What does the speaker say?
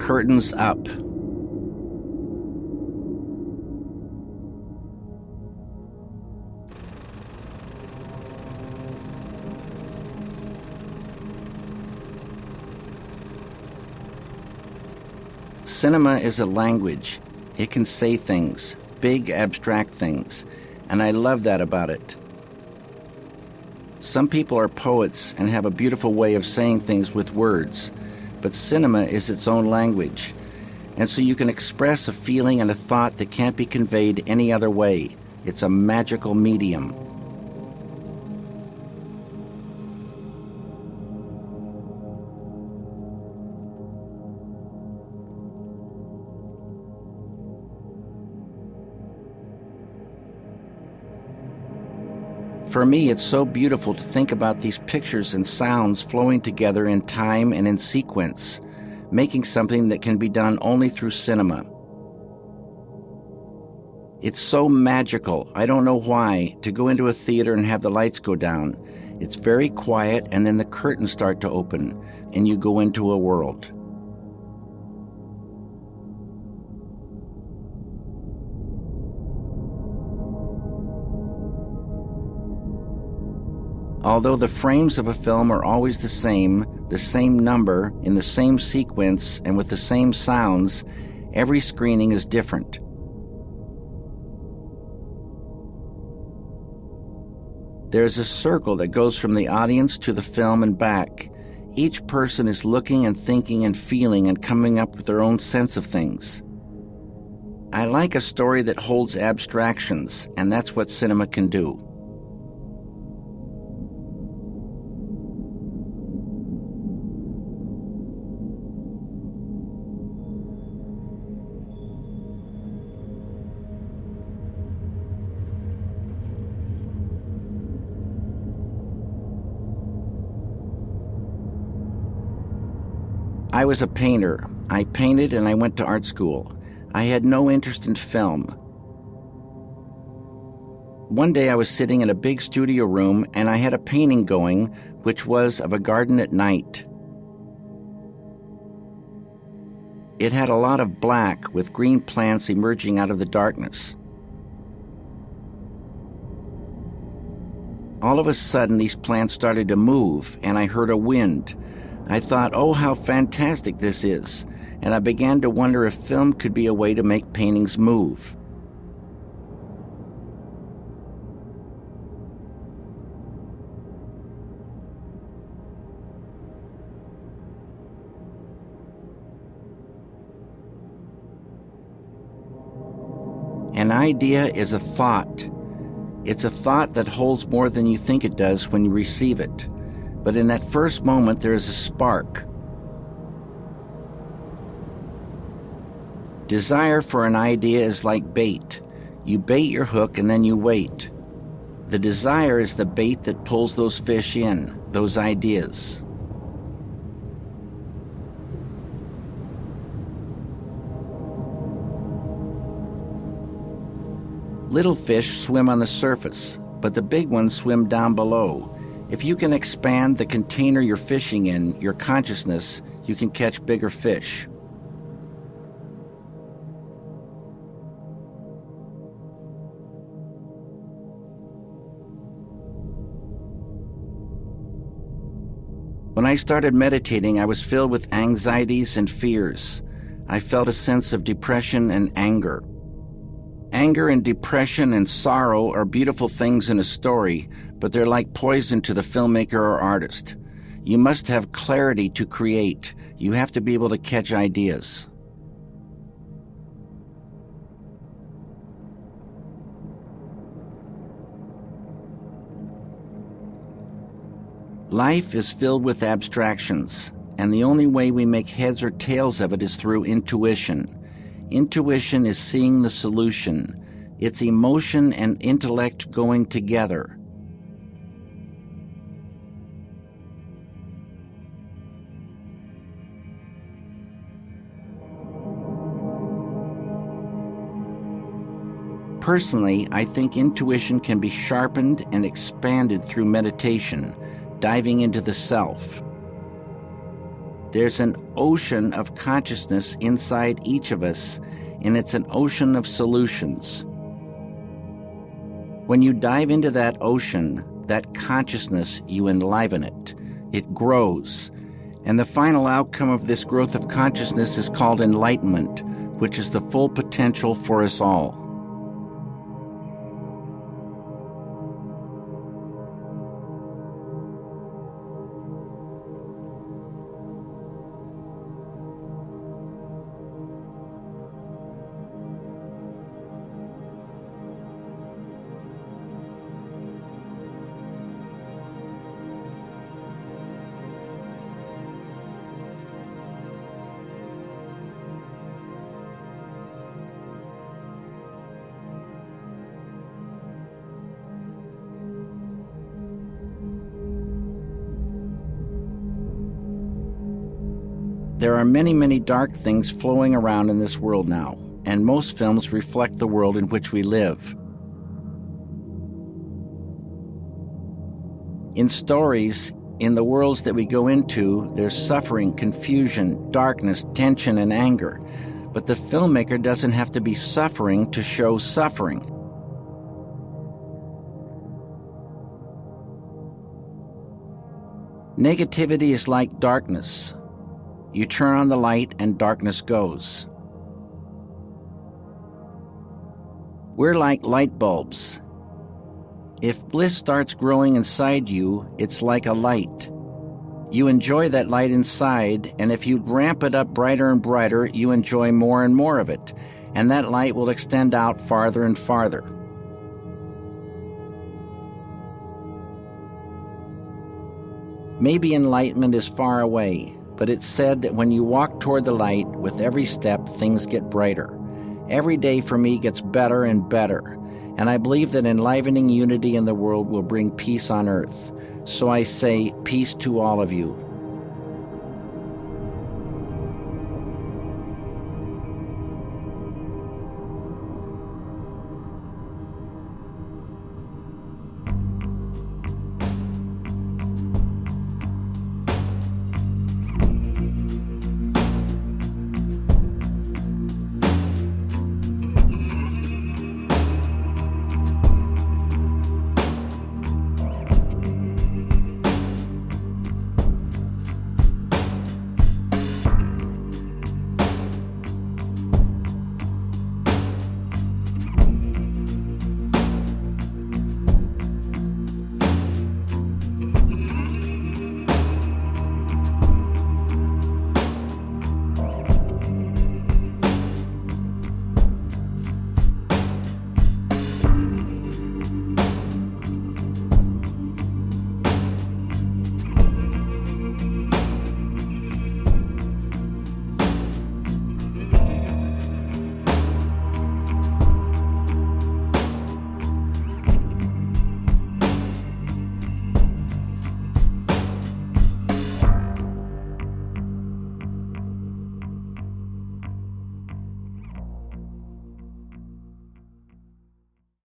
Curtains Up. Cinema is a language. It can say things, big abstract things, and I love that about it. Some people are poets and have a beautiful way of saying things with words, but cinema is its own language, and so you can express a feeling and a thought that can't be conveyed any other way. It's a magical medium. For me, it's so beautiful to think about these pictures and sounds flowing together in time and in sequence, making something that can be done only through cinema. It's so magical, I don't know why, to go into a theater and have the lights go down. It's very quiet, and then the curtains start to open, and you go into a world. Although the frames of a film are always the same number, in the same sequence, and with the same sounds, every screening is different. There's a circle that goes from the audience to the film and back. Each person is looking and thinking and feeling and coming up with their own sense of things. I like a story that holds abstractions, and that's what cinema can do. I was a painter. I painted and I went to art school. I had no interest in film. One day I was sitting in a big studio room and I had a painting going, which was of a garden at night. It had a lot of black with green plants emerging out of the darkness. All of a sudden, these plants started to move and I heard a wind. I thought, oh, how fantastic this is, and I began to wonder if film could be a way to make paintings move. An idea is a thought. It's a thought that holds more than you think it does when you receive it. But in that first moment, there is a spark. Desire for an idea is like bait. You bait your hook and then you wait. The desire is the bait that pulls those fish in, those ideas. Little fish swim on the surface, but the big ones swim down below. If you can expand the container you're fishing in, your consciousness, you can catch bigger fish. When I started meditating, I was filled with anxieties and fears. I felt a sense of depression and anger. Anger and depression and sorrow are beautiful things in a story, but they're like poison to the filmmaker or artist. You must have clarity to create. You have to be able to catch ideas. Life is filled with abstractions, and the only way we make heads or tails of it is through intuition. Intuition is seeing the solution. It's emotion and intellect going together. Personally, I think intuition can be sharpened and expanded through meditation, diving into the self. There's an ocean of consciousness inside each of us, and it's an ocean of solutions. When you dive into that ocean, that consciousness, you enliven it. It grows. And the final outcome of this growth of consciousness is called enlightenment, which is the full potential for us all. There are many, many dark things flowing around in this world now, and most films reflect the world in which we live. In stories, in the worlds that we go into, there's suffering, confusion, darkness, tension, and anger. But the filmmaker doesn't have to be suffering to show suffering. Negativity is like darkness. You turn on the light and darkness goes. We're like light bulbs. If bliss starts growing inside you, it's like a light. You enjoy that light inside, and if you ramp it up brighter and brighter, you enjoy more and more of it, and that light will extend out farther and farther. Maybe enlightenment is far away, but it's said that when you walk toward the light, with every step, things get brighter. Every day for me gets better and better, and I believe that enlivening unity in the world will bring peace on earth. So I say, peace to all of you.